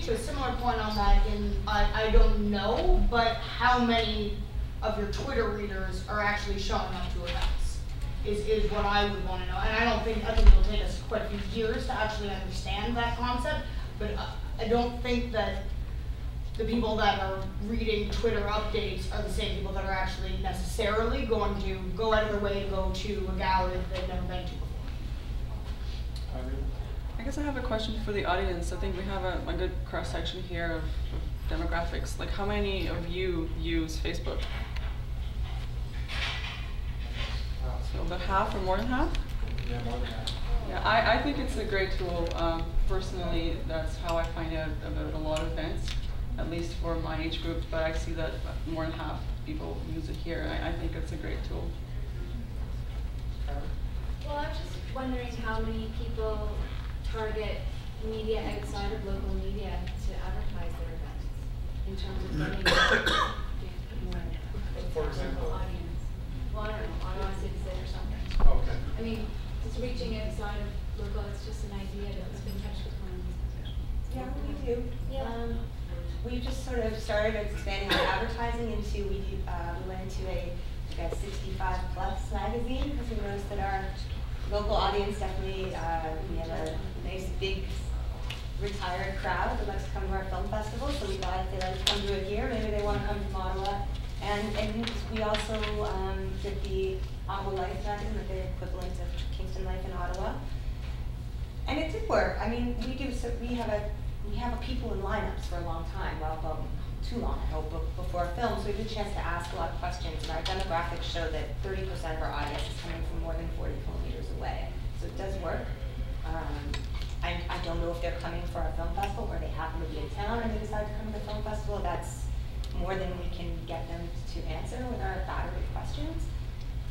to a similar point on that, I don't know, but how many of your Twitter readers are actually showing up to events is what I would want to know. And I think it'll take us quite a few years to actually understand that concept, but I don't think that the people that are reading Twitter updates are the same people that are actually necessarily going to go out of their way to go to a gallery that they've never been to before. I guess I have a question for the audience. I think we have a good cross-section here of demographics. Like, how many of you use Facebook? So about half or more than half? Yeah, more than half. Yeah, I think it's a great tool. Personally, that's how I find out about a lot of events, at least for my age group, but I see that more than half people use it here. I think it's a great tool. Well, I'm just wondering how many people target media outside of local media to advertise their events in terms of getting more For example, audience. Well, I don't know, Ottawa Citizen or something. okay. I mean, just reaching outside of local, it's just an idea that was being touched upon. Yeah, we do. Yeah. We just sort of started expanding our advertising into, we went into a 65 plus magazine because we noticed that our local audience definitely, we have a nice big retired crowd that likes to come to our film festival, so we thought if they like to come to it here, maybe they want to come from Ottawa. And we also did the Ottawa Life magazine, the equivalent of Kingston Life in Ottawa. And it did work. I mean, we have a people in lineups for a long time, well, too long, I hope, before a film, so we had a chance to ask a lot of questions, and our demographics show that 30% of our audience is coming from more than 40 kilometers away. So it does work. I don't know if they're coming for our film festival or they happen to be in town and they decide to come to the film festival. That's more than we can get them to answer with our battery of questions.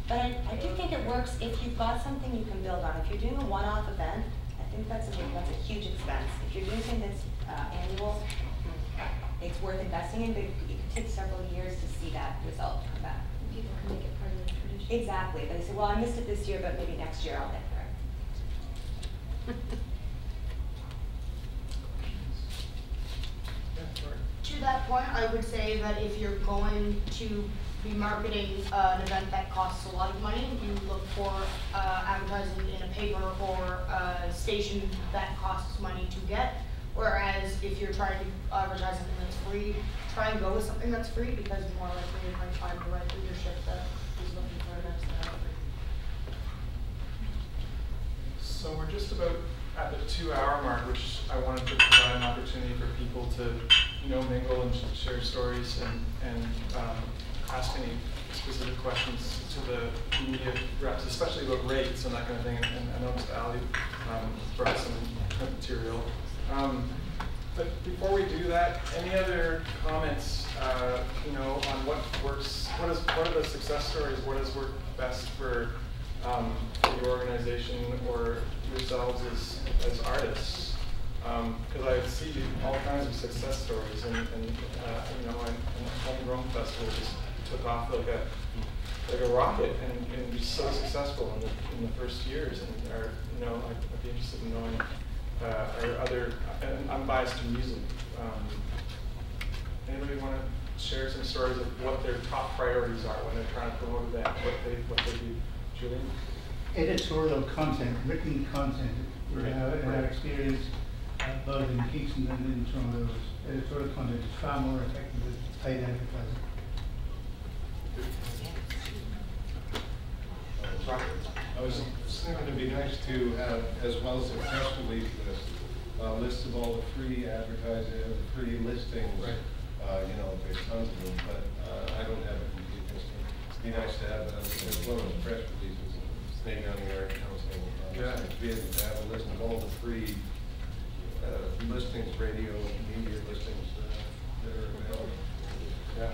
But I do think it works if you've got something you can build on. If you're doing a one-off event, I think that's a huge expense. If you're doing something that's annual, it's worth investing in, but it could take several years to see that result come back. People can make it part of the tradition. Exactly. They say, well, I missed it this year, but maybe next year I'll get there. To that point, I would say that if you're going to be marketing an event that costs a lot of money, you look for advertising in a paper or a station that costs money to get. Whereas if you're trying to advertise something that's free, try and go with something that's free, because more likely you're going to find the right leadership that is looking for events that are free. So we're just about at the 2-hour mark, which I wanted to provide an opportunity for people to, mingle and share stories and ask any specific questions to the media reps, especially about rates and that kind of thing. And I noticed Ali brought some material. But before we do that, any other comments, on what works? What are the success stories? What has worked best for your organization or yourselves as artists? Because I see all kinds of success stories, and Homegrown Festival just took off like a rocket, and was so successful in the first years. And I'd be interested in knowing. Or other, and I'm biased to music. Anybody want to share some stories of what their top priorities are when they're trying to promote an event, what they do? Julian? Editorial content, written content. In our experience, both in Kingston and in Toronto, editorial content is far more effective than paid advertising. I was thinking it'd be nice to have, as well as a press release list, a list of all the free advertising, free listings. Right. There's tons of them, but I don't have a complete list. It'd be nice to have as well as press releases, maybe on the Art Council. To be able to have a list of all the free listings, radio, media listings that are available. Yeah.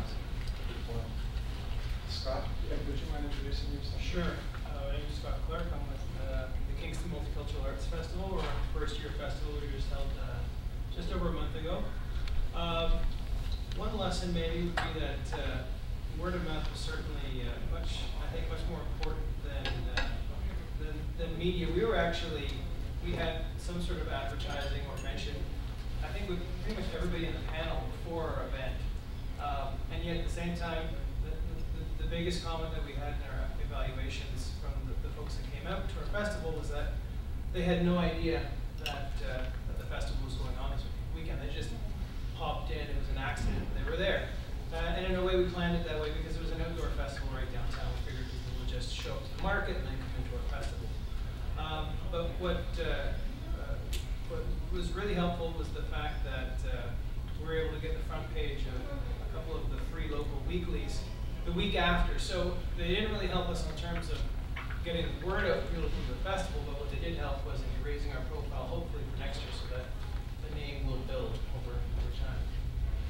Scott, would you mind introducing yourself? Sure. My name is Scott Clark. I'm with the Kingston Multicultural Arts Festival. We're our first year festival we just held just over a month ago. One lesson maybe would be that word of mouth is certainly much more important than media. We had some sort of advertising or mention I think with pretty much everybody in the panel before our event. And yet at the same time, the biggest comment that we had in our evaluations from the folks that came out to our festival was that they had no idea that the festival was going on this weekend. They just popped in, it was an accident, and they were there. And in a way we planned it that way because it was an outdoor festival right downtown. We figured people would just show up to the market and then come into our festival. But what was really helpful was the fact that we were able to get the front page of a couple of the free local weeklies the week after. So they didn't really help us in terms of getting the word out to people from the festival, but what they did help was in raising our profile hopefully for next year so that the name will build over time.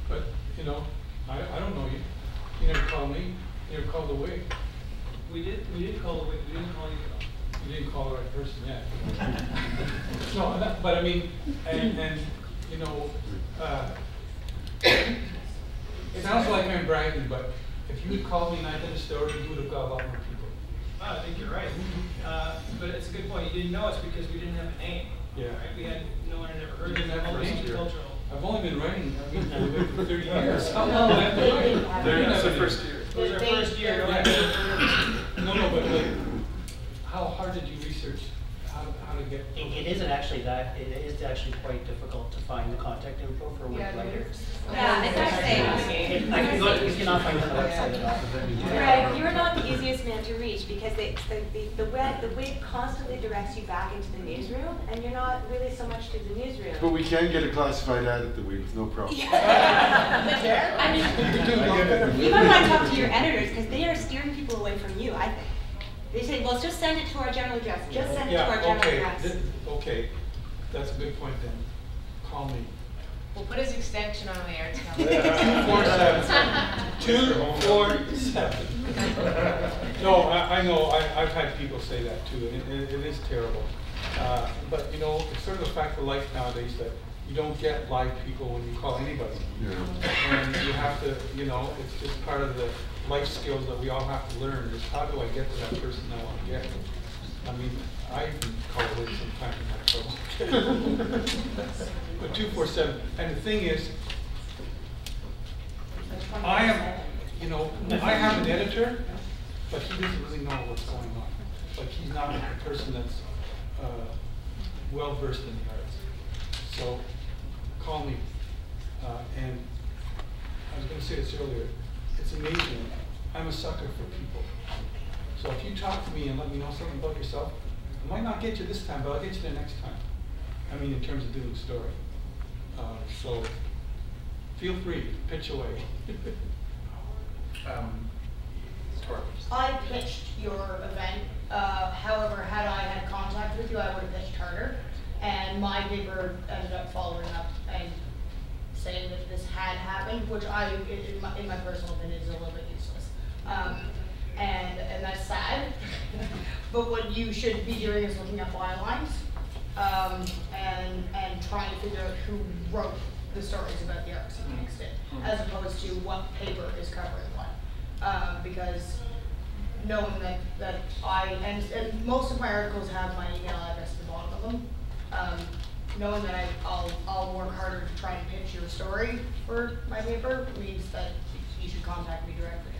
But, you know, I don't know you. You never called me. You never called the wig. We did call the wig. We didn't call you. You didn't call the right person yet. No, but I mean, and you know, it sounds like I'm bragging, but if you had called me and I did a story, you would have got a lot more people. Oh, I think you're right. But it's a good point. You didn't know us because we didn't have a name. Yeah. Right? We had no one had ever heard We of didn't have a it. name. Cultural. I've only been writing for 30 years. No, That's the first year. It was our first year. No, but like, how hard did you research how to get? It isn't actually that. It is actually quite difficult to find the contact info for wig writers. Yeah, it's actually. You cannot find it on the website at all. Right, you're not the easiest man to reach because the wig constantly directs you back into the newsroom, and you're not really so much to the newsroom. But we can get a classified ad at the wig with no problem. Yeah. I mean, you might want to talk to your editors because they are steering people away from you, I think. They say, well, just send it to our general address. Just send it to our general address. Okay, that's a good point then. Call me. We'll put his extension on there. 247. No, I know. I've had people say that too, and it is terrible. But you know, it's sort of a fact of life nowadays that you don't get live people when you call anybody. Yeah. And you have to, you know, it's just part of the life skills that we all have to learn is how do I get to that person I want to get. I mean, I even call it sometimes and have trouble. But 247, and the thing is, I am, you know, I have an editor, but he doesn't really know what's going on. Like he's not a person that's well versed in the arts. So call me, and I was going to say this earlier. It's amazing. I'm a sucker for people. So if you talk to me and let me know something about yourself, I might not get you this time, but I'll get you there next time. I mean, in terms of doing the story. So feel free, pitch away. I pitched your event. However, had I had contact with you, I would have pitched harder. And my paper ended up following up and saying that this had happened, which in my personal opinion, is a little bit useless. And that's sad. But what you should be doing is looking up bylines and trying to figure out who wrote the stories about the arcs in Kingston, as opposed to what paper is covering what. Because knowing that and most of my articles have my email address at the bottom of them. Knowing that I'll work harder to try and pitch your story for my paper means that you should contact me directly.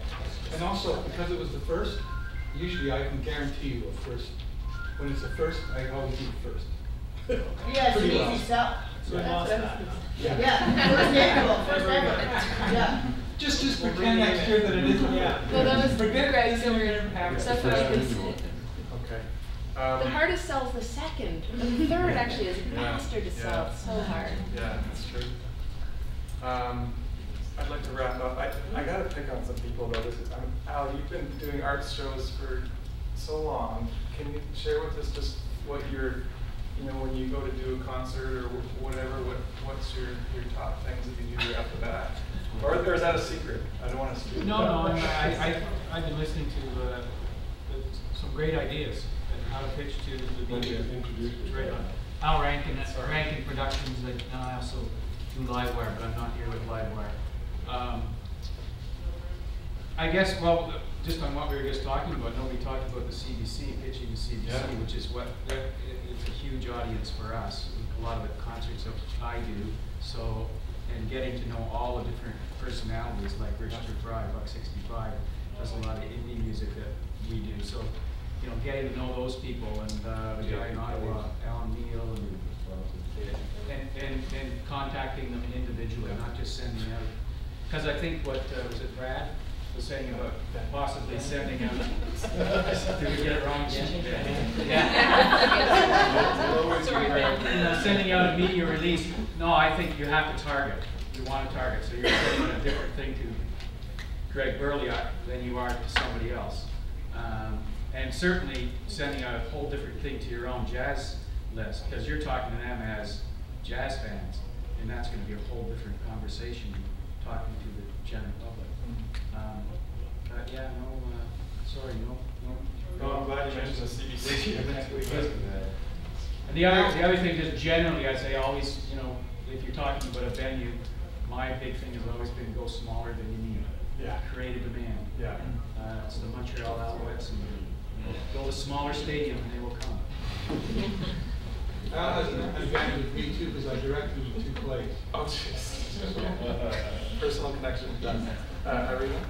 And also, because it was the first, usually I can guarantee you a first. When it's a first, I always do it first. Yeah, it's an Pretty well. easy sell. So we lost that. Yeah, first annual, first ever. Yeah. Just pretend next year that it isn't. Yeah. No, that was Forget Greg's it's never gonna happen. That's what I was saying. Okay. The hardest sell is the second. The third actually is a bastard to sell. It's so hard. Yeah, that's true. I'd like to wrap up. I gotta pick on some people about this. Al, you've been doing art shows for so long. Can you share with us just what your, you know, when you go to do a concert or whatever, what's your top things that you do after that? Or is that a secret? I don't want to speak. No, I've been listening to some great ideas and how to pitch to the media. Right on. Al Rankin Productions, and I also do Livewire, but I'm not here with Livewire. I guess, well, just on what we were just talking about, nobody talked about the CBC, pitching the CBC, which is it's a huge audience for us. A lot of the concerts that I do, So, and getting to know all the different personalities, like Richard Fry, Buck 65, does a lot of indie music that we do. So, you know, getting to know those people, and the guy in Ottawa, Alan Neal, and contacting them individually, not just sending out. Because I think what, was it Brad was saying about possibly sending out, did we get it wrong again? Yeah. Sorry, Ben. You know, sending out a media release, no, I think you have to target. You want to target, so you're sending a different thing to Greg Burliak than you are to somebody else. And certainly sending out a whole different thing to your own jazz list, because you're talking to them as jazz fans, and that's going to be a whole different conversation talking to the general public. But yeah, sorry, no. Well, I'm glad you mentioned the CBC. And the other thing, just generally, I say always, you know, if you're talking about a venue, my big thing has always been go smaller than you need. Yeah. Create a demand. Yeah. It's the Montreal Alouettes, and you know, build a smaller stadium and they will come. Al has an advantage with me too, because I directed him to 2 plays. Oh, jeez. Personal connection. Irina?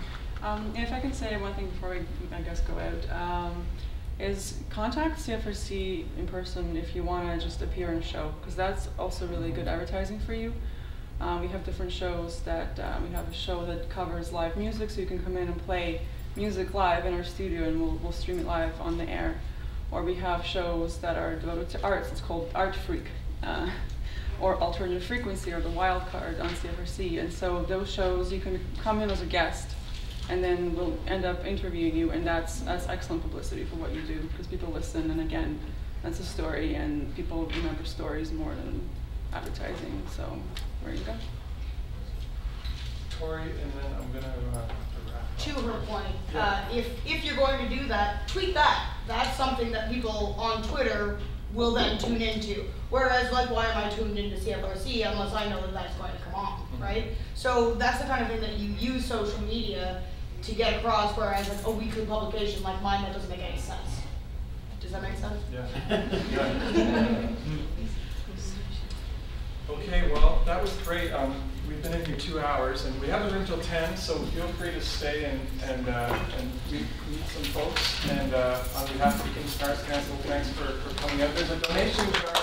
If I can say one thing before we, I guess, go out, is contact CFRC in person if you want to just appear in a show, because that's also really good advertising for you. We have different shows that, we have a show that covers live music, so you can come in and play music live in our studio and we'll stream it live on the air. Or we have shows that are devoted to arts, it's called Art Freak, or Alternative Frequency, or the Wild Card on CFRC. And so those shows, you can come in as a guest, and then we'll end up interviewing you, and that's excellent publicity for what you do, because people listen, and again, that's a story, and people remember stories more than advertising, so there you go. Tori, and then I'm going to wrap To her point, Yeah. if you're going to do that, tweet that. That's something that people on Twitter will then tune into. Whereas, like, why am I tuned into CFRC unless I know that that's going to come on, right? So that's the kind of thing that you use social media to get across, whereas like a weekly publication like mine, that doesn't make any sense. Does that make sense? Yeah. Okay, well, that was great. We've been in here 2 hours, and we have the room till 10, so feel free to stay and meet some folks. And on behalf of the Kingston Arts Council, thanks for coming out. There's a donation jar